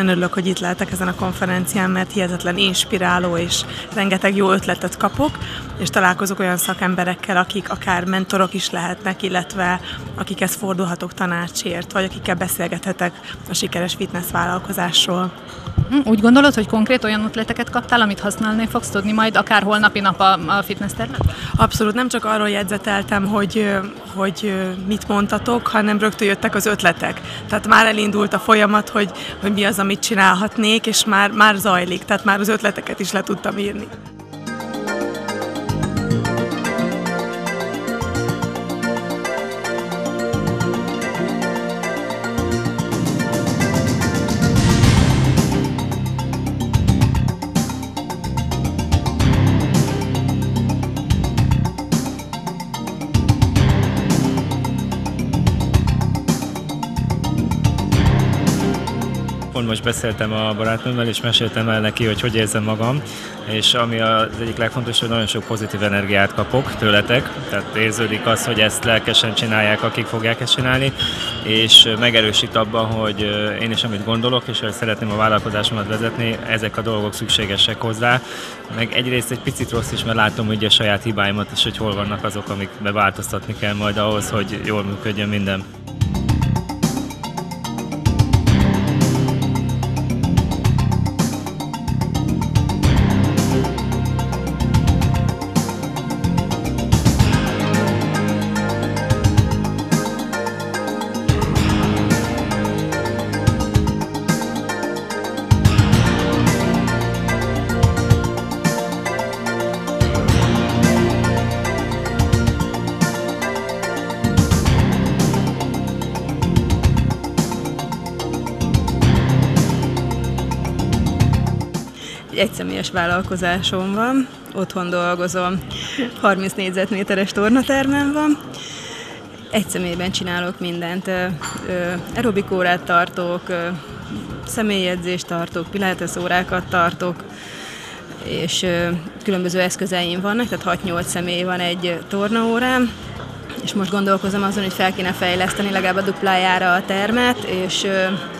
nagyon örülök, hogy itt lehetek ezen a konferencián, mert hihetetlen inspiráló és rengeteg jó ötletet kapok, és találkozok olyan szakemberekkel, akik akár mentorok is lehetnek, illetve akikhez fordulhatok tanácsért, vagy akikkel beszélgethetek a sikeres fitness vállalkozásról. Úgy gondolod, hogy konkrét olyan ötleteket kaptál, amit használni fogsz tudni majd akár holnapi nap a fitness területben? Abszolút, nem csak arról jegyzeteltem, hogy mit mondtatok, hanem rögtön jöttek az ötletek. Tehát már elindult a folyamat, hogy mi az, amit csinálhatnék, és már zajlik, tehát már az ötleteket is le tudtam írni. Pont most beszéltem a barátnőmmel, és meséltem el neki, hogy érzem magam, és ami az egyik legfontosabb, hogy nagyon sok pozitív energiát kapok tőletek, tehát érződik az, hogy ezt lelkesen csinálják, akik fogják ezt csinálni, és megerősít abban, hogy én is amit gondolok, és hogy szeretném a vállalkozásomat vezetni, ezek a dolgok szükségesek hozzá, meg egyrészt egy picit rossz is, mert látom ugye a saját hibáimat is, hogy hol vannak azok, amikbe változtatni kell majd ahhoz, hogy jól működjön minden. Egyszemélyes vállalkozásom van, otthon dolgozom, 30 négyzetméteres tornatermem van. Egy személyben csinálok mindent, aerobikórát tartok, személyedzést tartok, pilates órákat tartok, és különböző eszközeim vannak, tehát 6-8 személy van egy tornaórám, és most gondolkozom azon, hogy fel kéne fejleszteni legalább a duplájára a termet, és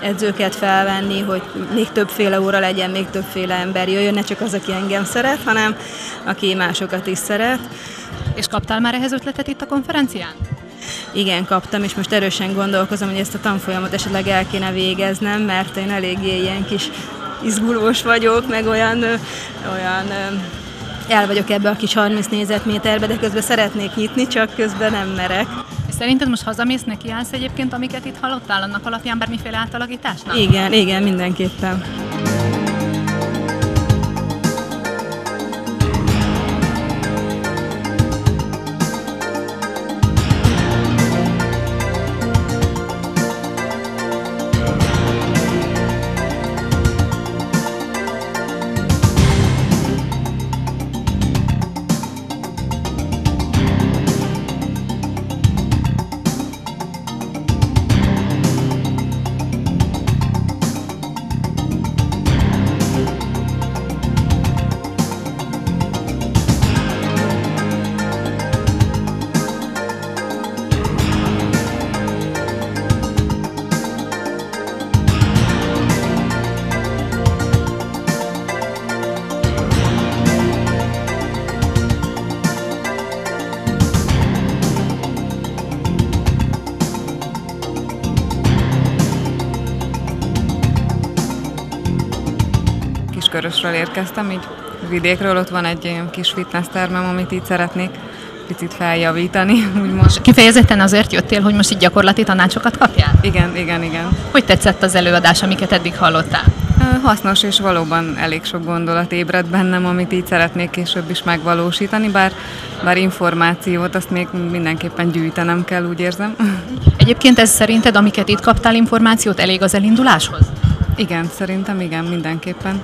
edzőket felvenni, hogy még többféle óra legyen, még többféle ember jöjjön, ne csak az, aki engem szeret, hanem aki másokat is szeret. És kaptál már ehhez ötletet itt a konferencián? Igen, kaptam, és most erősen gondolkozom, hogy ezt a tanfolyamot esetleg el kéne végeznem, mert én eléggé ilyen kis izgulós vagyok, meg olyan el vagyok ebbe a kis 30 négyzetméterbe, de közben szeretnék nyitni, csak közben nem merek. És szerinted most hazamész, nekiállsz egyébként, amiket itt hallottál, annak alapján bármiféle átalakításnak? Igen, mindenképpen. Körösről érkeztem, így vidékről, ott van egy ilyen kis fitness termem, amit így szeretnék picit feljavítani, úgymond. Kifejezetten azért jöttél, hogy most így gyakorlati tanácsokat kapjál? Igen. Hogy tetszett az előadás, amiket eddig hallottál? Hasznos, és valóban elég sok gondolat ébredt bennem, amit így szeretnék később is megvalósítani, bár információt azt még mindenképpen gyűjtenem kell, úgy érzem. Egyébként ez szerinted, amiket itt kaptál információt, elég az elinduláshoz? Igen, szerintem igen, mindenképpen.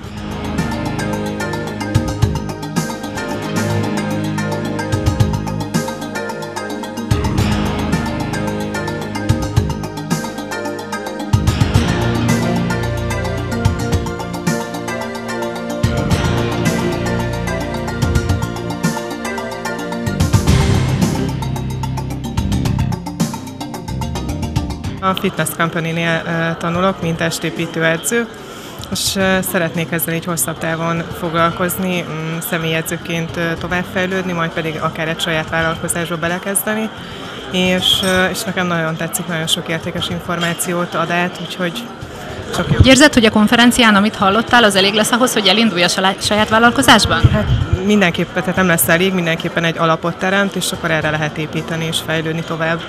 A Fitness Company-nél tanulok, mint testépítő edző, és szeretnék ezzel így hosszabb távon foglalkozni, személyedzőként továbbfejlődni, majd pedig akár egy saját vállalkozásba belekezdeni, és nekem nagyon tetszik, nagyon sok értékes információt ad át, úgyhogy csak jó. Úgy érzed, hogy a konferencián, amit hallottál, az elég lesz ahhoz, hogy elindulj a saját vállalkozásban? Hát mindenképpen, tehát nem lesz elég, mindenképpen egy alapot teremt, és akkor erre lehet építeni és fejlődni tovább.